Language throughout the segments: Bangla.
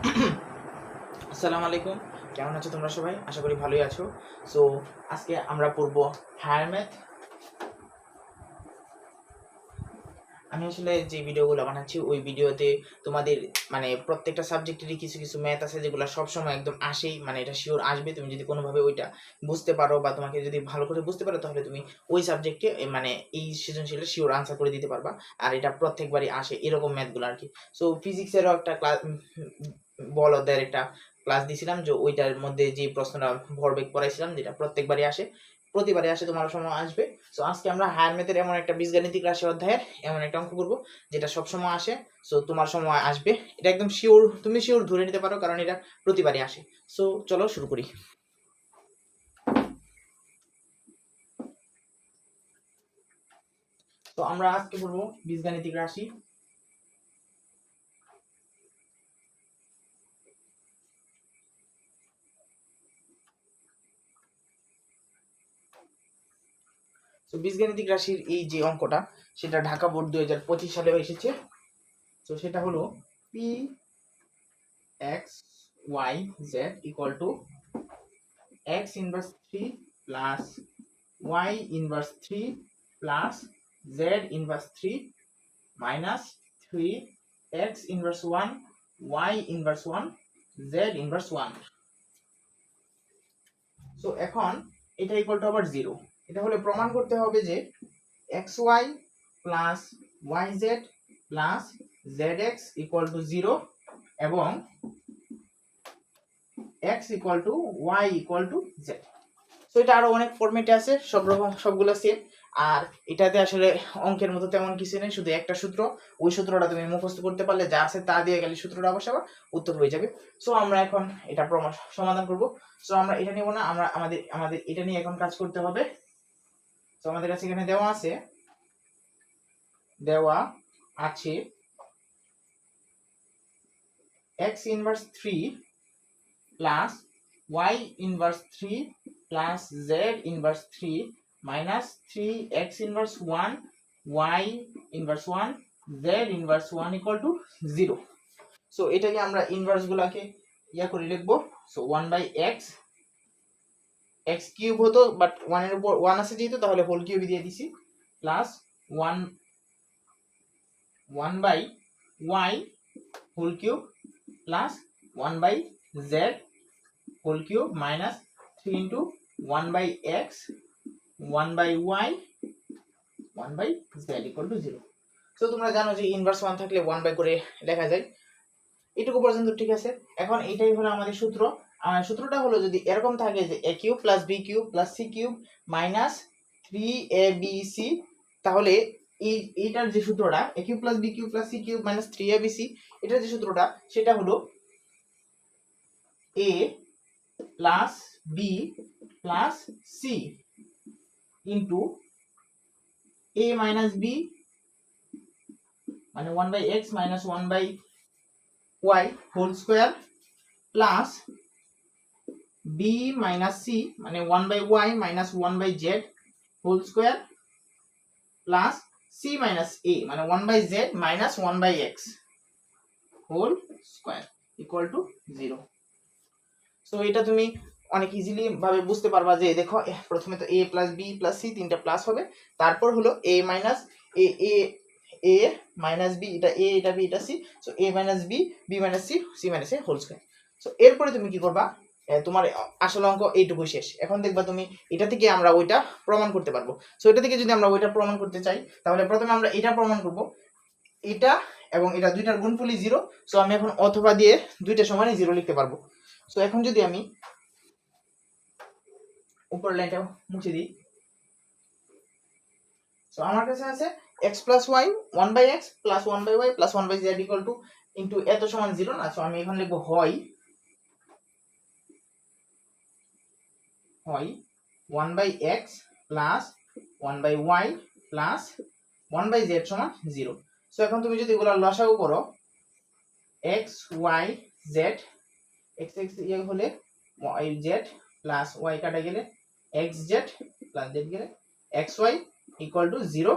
আসসালামু আলাইকুম, কেমন আছো তোমরা সবাই? আশা করি ভালোই আছো। সো আজকে আমরা পড়বো হায়ার ম্যাথ। আমি আসলে যে ভিডিওগুলো বানাচ্ছি ওই ভিডিওতে তোমাদের মানে প্রত্যেকটা সাবজেক্টেরই কিছু কিছু ম্যাথ আছে যেগুলো সবসময় একদম আসেই, মানে এটা শিওর আসবে। তুমি যদি কোনোভাবে ওইটা বুঝতে পারো বা তোমাকে যদি ভালো করে বুঝতে পারো তাহলে তুমি ওই সাবজেক্টে মানে এই সৃজনশীলের শিওর আনসার করে দিতে পারবা। আর এটা প্রত্যেকবারই আসে এরকম ম্যাথগুলো আর কি। সো ফিজিক্সেরও একটা ক্লাস বল অধ্যায়ের একটা ক্লাস দিয়েছিলাম, যে ওইটার মধ্যে যে প্রশ্নটা ভরবেগ পড়াইছিলাম, যেটা প্রত্যেকবারই আসে, প্রতিবারে আসে, তোমার সময় আসবে। সো আজকে আমরা হায়ার ম্যাথের এমন একটা বীজগাণিতিক রাশি অধ্যায়ের এমন একটা অঙ্ক করবো যেটা সব সময় আসে। সো তোমার সময় আসবে, এটা একদম শিওর, তুমি শিওর ধরে নিতে পারো কারণ এটা প্রতিবারই আসে। সো চলো শুরু করি। তো আমরা আজকে করবো বীজগাণিতিক রাশি। তো বীজগাণিতিক রাশির এই যে অঙ্কটা, সেটা ঢাকা বোর্ড 2025 সালে এসেছে। তো সেটা হলো p x y z equal to x inverse 3 plus y inverse 3 plus z inverse 3 minus 3 x inverse 1 y inverse 1 z inverse 1. So এখন এটা ইকুয়াল টু আবার 0। এটা হলে প্রমাণ করতে হবে যে xy plus yz plus zx equal to 0 এবং x equal to y equal to z। So এটা আরো অনেক ফরম্যাটে আছে, সব রকম সবগুলো সেম। আর এটাতে আসলে অঙ্কের মতো তেমন কিছু নেই, শুধু একটা সূত্র। ওই সূত্রটা তুমি মুখস্থ করতে পারলে যা আছে তা দিয়ে গেলে সূত্রটা বসাবা, উত্তর হয়ে যাবে। সো আমরা এখন এটা সমাধান করব। সো আমরা এটা নিব না, আমরা আমাদের আমাদের এটা নিয়ে এখন কাজ করতে হবে। সো আমাদের কাছে এখানে দেওয়া আছে x inverse 3 plus y inverse 3 plus z inverse 3 minus 3x inverse 1 y inverse 1 z inverse 1 equal to 0। So এটাকে আমরা ইনভার্স গুলাকে করে লিখবো। সো 1 বাই x কিউব হতো, বাট 1 এর উপর 1 আছে যেহেতু তাহলে হোল কিউব দিয়ে দিছি, plus 1 by y whole cube plus 1 by z whole cube minus 3 into 1 by x 1 by y 1 by z equal to 0। So তোমরা জানো যে ইনভার্স 1 থাকলে 1 বাই করে লেখা যায়। এটুকু পর্যন্ত ঠিক আছে। এখন এটাই হলো আমাদের সূত্র। সূত্রটা হলো যদি এরকম থাকে যে a cube plus b cube plus c cube minus 3abc, তাহলে এইটার যে সূত্রটা a cube plus b cube plus c cube minus 3abc, এটার যে সূত্রটা সেটা হলো a plus b plus c into a minus b মানে 1 by x minus 1 by y whole square plus b minus c মানে 1 by y minus 1 by z whole square plus c minus a মানে 1 by z minus 1 by x whole square equal to 0। So এটা তুমি অনেক ইজিলি ভাবে বুঝতে পারবা যে দেখো প্রথমে তো a plus b plus c তিনটা প্লাস হবে, তারপর হলো a minus a minus b, এটা a এটা b এটা c, so a minus b b minus c c minus a whole square. So এরপরে তুমি কি করবা, তোমার আসল অঙ্ক এইটুকু শেষ। এখন দেখবা তুমি এটা থেকে আমরা ওইটা প্রমাণ করতে পারবো। সো এটা থেকে যদি আমরা ওইটা প্রমাণ করতে চাই তাহলে প্রথমে আমরা এটা প্রমাণ করব, এটা এবং এটা দুইটার গুণফলই 0। সো আমি এখন অথবা দিয়ে দুইটা সমানই 0 লিখতে পারবো। সো এখন যদি আমি উপর লাইনটা মুছে দিই, সো আমার কাছে আছে x plus y 1 by x plus 1 by y plus 1 by z equal to into এত সমান 0 না। সো আমি এখানে লিখবো হয় 1 by x plus 1 by y plus 1 by z সমান 0। সো এখন তুমি যদি এগুলো লসাগু করো x y z, x x ইয়ে হলে y z প্লাস y কাটা গেলে x z প্লাস z গেলে x y equal to 0।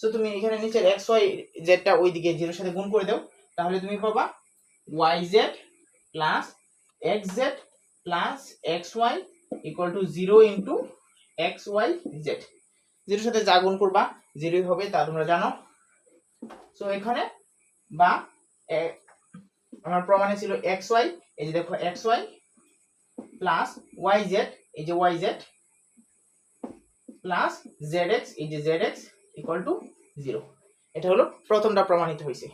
So তুমি এখানে নিচের x y z টা ওইদিকে 0 এর সাথে গুণ করে দাও, তাহলে তুমি পাবা y z plus x z plus x y equal to 0 into x y z. জিরোর সাথে যা গুণ করবা জিরোই হবে, তা তোমরা জানো। সো এখানে বা আমার প্রমাণে ছিল এক্স ওয়াই, এই যে দেখো x y plus y z, এই যে y z plus z x, এই যে জেড এক্স ইকুয়াল টু 0। এটা হলো প্রথমটা প্রমাণিত হয়েছে।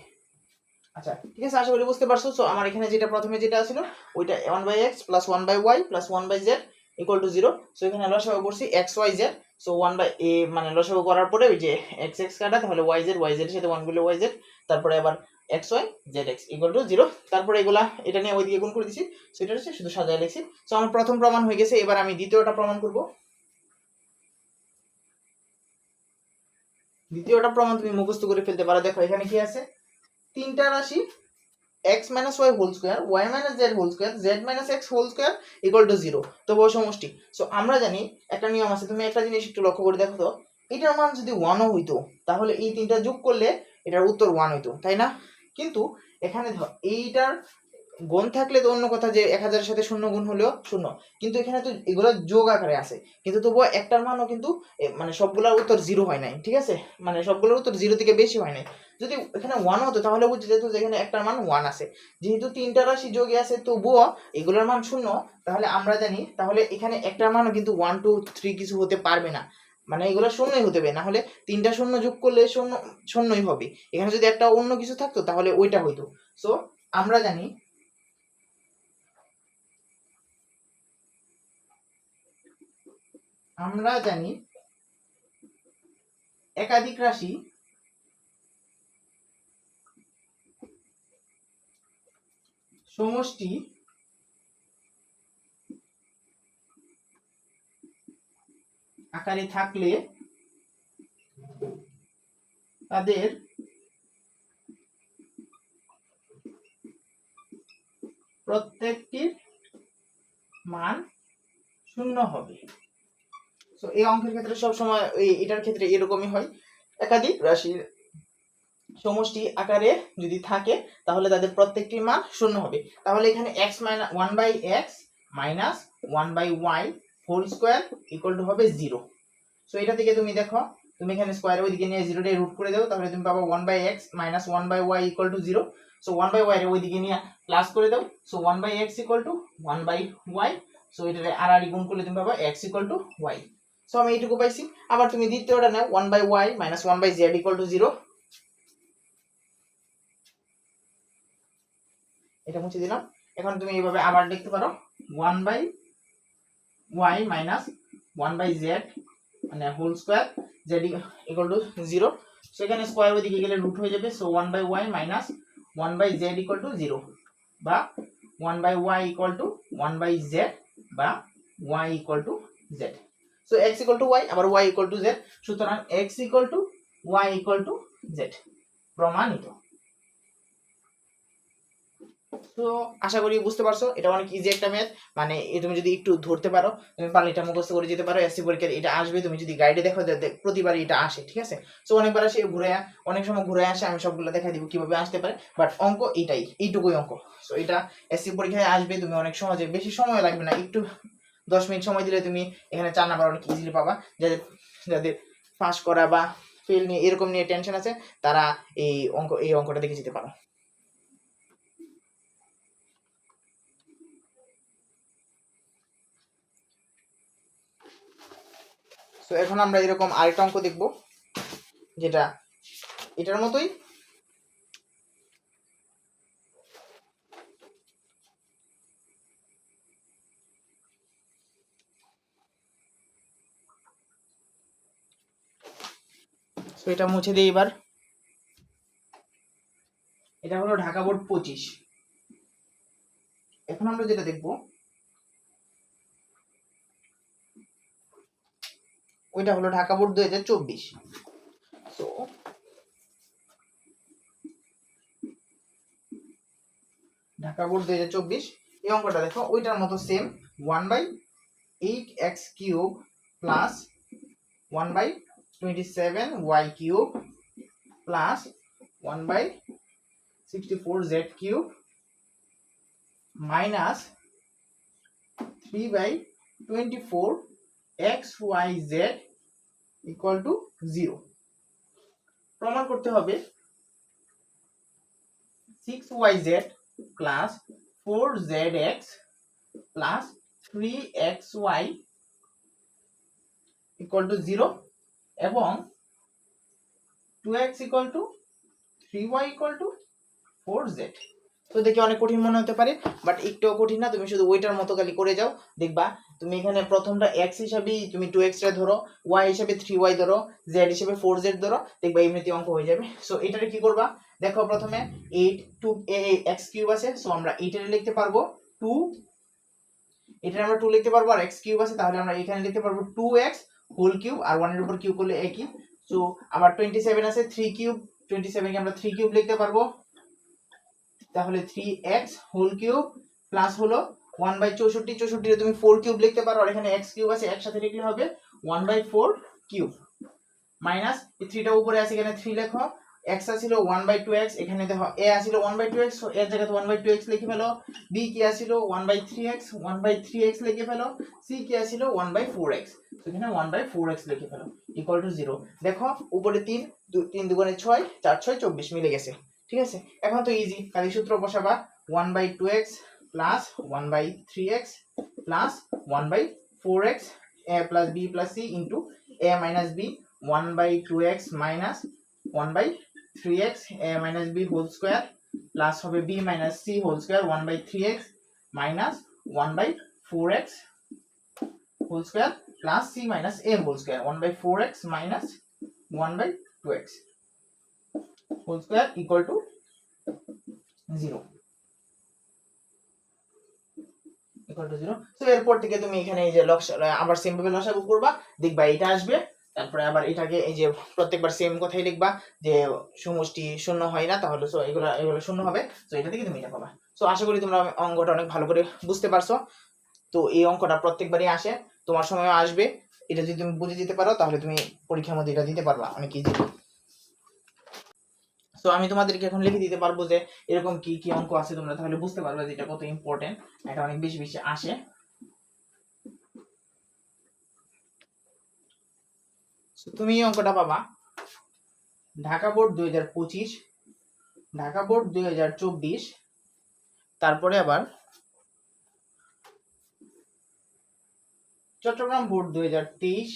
আচ্ছা ঠিক আছে, আশা করি বুঝতে পারছো। সো আমার এখানে যেটা প্রথমে যেটা ছিল ওইটা 1/x plus 1/y plus 1/z equal to 0। So এখানে লসাগু করছি x y Z. So 1/a মানে লসাগু করার পরে ওই যে এক্স এক্স কাটা, তাহলে ওয়াই জেড এর সাথে 1 গুলো ওয়াই জেড, তারপরে আবার x y z x equal to 0। তারপরে এগুলা এটা নিয়ে ওইদিকে গুণ করে দিছি। সো এটা হচ্ছে শুধু সাজায় লিখছি। সো আমার প্রথম প্রমাণ হয়ে গেছে। এবার আমি দ্বিতীয়টা প্রমাণ করব। দ্বিতীয়টা প্রমাণ তুমি মুখস্থ করে ফেলতে পারো। দেখো এখানে কি আছে, তিনটা রাশি x minus y whole square, y minus z whole square, z minus x whole square equal to 0 তো বহু সমষ্টি। সো আমরা জানি একটা নিয়ম আছে, তুমি একটা জিনিস একটু লক্ষ্য করে দেখো তো, এটার মান যদি 1 হইতো তাহলে এই তিনটা যোগ করলে এটার উত্তর 1 হইতো, তাই না? কিন্তু এখানে ধর এইটার গুণ থাকলে তো অন্য কথা, যে 1000 এর সাথে 0 গুণ হলেও 0, কিন্তু এখানে তো এগুলো যোগ আকারে আছে, কিন্তু তবুও একটার মানও কিন্তু মানে সবগুলোর উত্তর 0 হয় নাই, ঠিক আছে? মানে সবগুলোর উত্তর 0 থেকে বেশি হয় নাই। যদি এখানে 1 হতো তাহলে বুঝতে যেত যে এখানে একটার মান 1 আছে। যেহেতু তিনটা রাশি যোগে আছে তবুও এগুলোর মান 0, তাহলে আমরা জানি তাহলে এখানে একটার মানও কিন্তু 1 2 3 কিছু হতে পারবে না, মানে এগুলো শূন্যই হতে হবে, না হলে তিনটা শূন্য যোগ করলে শূন্য শূন্যই হবে। এখানে যদি একটা অন্য কিছু থাকতো তাহলে ওইটা হইতো। সো আমরা জানি একাধিক রাশি সমষ্টি আকারে থাকলে তাদের প্রত্যেকটির মান 0 হবে। সো এই অঙ্কের ক্ষেত্রে সব সময় এটার ক্ষেত্রে এরকমই হয়, একাধিক রাশির সমষ্টি আকারে যদি থাকে তাহলে তাদের প্রত্যেকটির মান 0 হবে। তাহলে এখানে x minus 1/x minus 1/y whole square equal to হবে 0। সো এটা থেকে তুমি দেখো, তুমি এখানে স্কয়ার ওইদিকে নিয়ে 0 টা রুট করে দাও, তাহলে তুমি পাবা 1/x minus 1/y equal to 0। So 1/y এর ওইদিকে নিয়ে প্লাস করে দাও। So 1/x equal to 1/y। So এটা আর গুণ করলে তুমি পাবা x equal to y। So আমি এইটুকু পাইছি। আবার তুমি দ্বিতীয়টা নাও 1/y minus 1/z equal to 0। এটা মুছে দিলাম। এখন তুমি এইভাবে আবার লিখতে পারো 1/y মাইনাস 1/z মানে whole square z equal to 0। So এখানে স্কয়ার ওইদিকে গেলে রুট হয়ে যাবে। So 1/y minus 1/z equal to 0 বা 1/y ইকুয়াল টু 1/z বা y equal to z। So x equal to y আবার y ইকুয়াল টু z, সুতরাং x equal to y equal to z প্রমাণিত। তো আশা করি বুঝতে পারছো, এটা অনেক ইজি একটা ম্যাথ। মানে তুমি যদি একটু ধরতে পারো তুমি পারলে এটা মুখস্থ করে যেতে পারো। এসসি পরীক্ষার এটা আসবে, তুমি যদি গাইডে দেখো প্রতিবারই এটা আসে, ঠিক আছে? সো অনেকবার আসে ঘুরে, অনেক সময় ঘুরে আসে, আমি সবগুলো দেখাই দিব কিভাবে আসতে পারে। বাট অঙ্ক এইটুকুই অঙ্ক। সো এটা এসসি পরীক্ষায় আসবে, তুমি অনেক সহজে, বেশি সময় লাগবে না, একটু 10 মিনিট সময় দিলে তুমি এখানে 4 নাম্বার অনেক ইজিলি পাবা। যাদের পাস করা বা ফেল নিয়ে এরকম নিয়ে টেনশন আছে তারা এই অঙ্কটা দেখে যেতে পারো। তো এখন আমরা এরকম আরেকটা অঙ্ক দেখব যেটা এটার মতোই। তো এটা মুছে দিই এবার। এটা হলো ঢাকা বোর্ড 25। এখন আমরা যেটা দেখব ওইটা হলো ঢাকা বোর্ড 2024। তো ঢাকা বোর্ড 2024 এই অঙ্কটা দেখো ওইটার মতো same 1/8x cube plus 1/27y cube plus 1/64z cube minus 3/24 xyz equal to 0। প্রমাণ করতে হবে 6yz plus 4zx plus 3xy equal to 0 এবং 2x equal to 3y equal to 4z। তো দেখে অনেক কঠিন মনে হতে পারে, বাট একটুও কঠিন না। তুমি শুধু ওইটার মতো খালি করে যাও, দেখবা তুমি এখানে প্রথমটা x হিসাবে তুমি 2x টা ধরো, y হিসাবে 3y ধরো, z হিসাবে 4z ধরো, দেখবা এমনিতে অঙ্ক হয়ে যাবে। সো এটারে কি করবা, দেখো প্রথমে 8 2 x কিউব আছে, সো আমরা 8 এর লিখতে পারবো 2, এটা আমরা 2 লিখতে পারবো, আর x কিউব আছে তাহলে আমরা এখানে লিখতে পারবো 2x হোল কিউব, আর 1 এর উপর কিউব করলে একই। সো আবার 27 আছে, 3 কিউব, 27 কে আমরা 3 কিউব লিখতে পারবো, তাহলে 3x হোল কিউব প্লাস হলো 1/64, 64 রে তুমি 4 কিউব লিখতে পারো, আর এখানে x কিউব আছে একসাথে লিখলে হবে 1/4 কিউব, মাইনাস এই 3 টা উপরে আছে এখানে 3 লেখো, x আছিল 1/2x, এখানে দেখো a আছিল 1/2x, সো এর জায়গাতে 1/2x লিখে ফেলো, b কি আছিল 1/3x, 1/3x লিখে ফেলো, c কি আছিল 1/4x, সো এখানে 1/4x লিখে ফেলো ইকুয়াল টু 0। দেখো উপরে 3, 3 দুগুণে 6, 4 6 24 মিলে গেছে, ঠিক আছে। এখন তো ইজি, খালি সূত্র বসাবা 1/2x plus 1/3x plus 1/4x a plus b plus c into a minus b 1/2x minus 1/3x a minus b whole square plus হবে b minus c whole square 1/3x minus 1/4x whole square plus c minus a whole square 1/4x minus 1/2x whole square equal to 0 equal to 0। So এরপর থেকে তুমি এখানে এই যে আবার সেম ভাবে লসাগু করবা, দেখবা এটা আসবে, তারপরে আবার এটাকে এই যে প্রত্যেকবার সেম কথাই লিখবা যে সমষ্টি শূন্য হয় না, তাহলে সো এগুলো শূন্য হবে, সো এটা থেকে তুমি এটা পাবা। সো আশা করি তোমরা অঙ্কটা অনেক ভালো করে বুঝতে পারছো। তো এই অঙ্কটা প্রত্যেকবারই আসে, তোমার সময়ও আসবে, এটা যদি তুমি বুঝে যেতে পারো তাহলে তুমি পরীক্ষার মধ্যে এটা দিতে পারবা অনেক ইজি। সো আমি তোমাদেরকে এখন লিখে দিতে পারবো যে এরকম কি কি অঙ্ক আছে, তোমরা তাহলে বুঝতে পারবে যে এটা কত ইম্পর্টেন্ট, এটা অনেক বেশি বেশি আসে। তুমি এই অঙ্কটা পাবা ঢাকা বোর্ড 2025, ঢাকা বোর্ড 2024, তারপরে আবার চট্টগ্রাম বোর্ড 2023,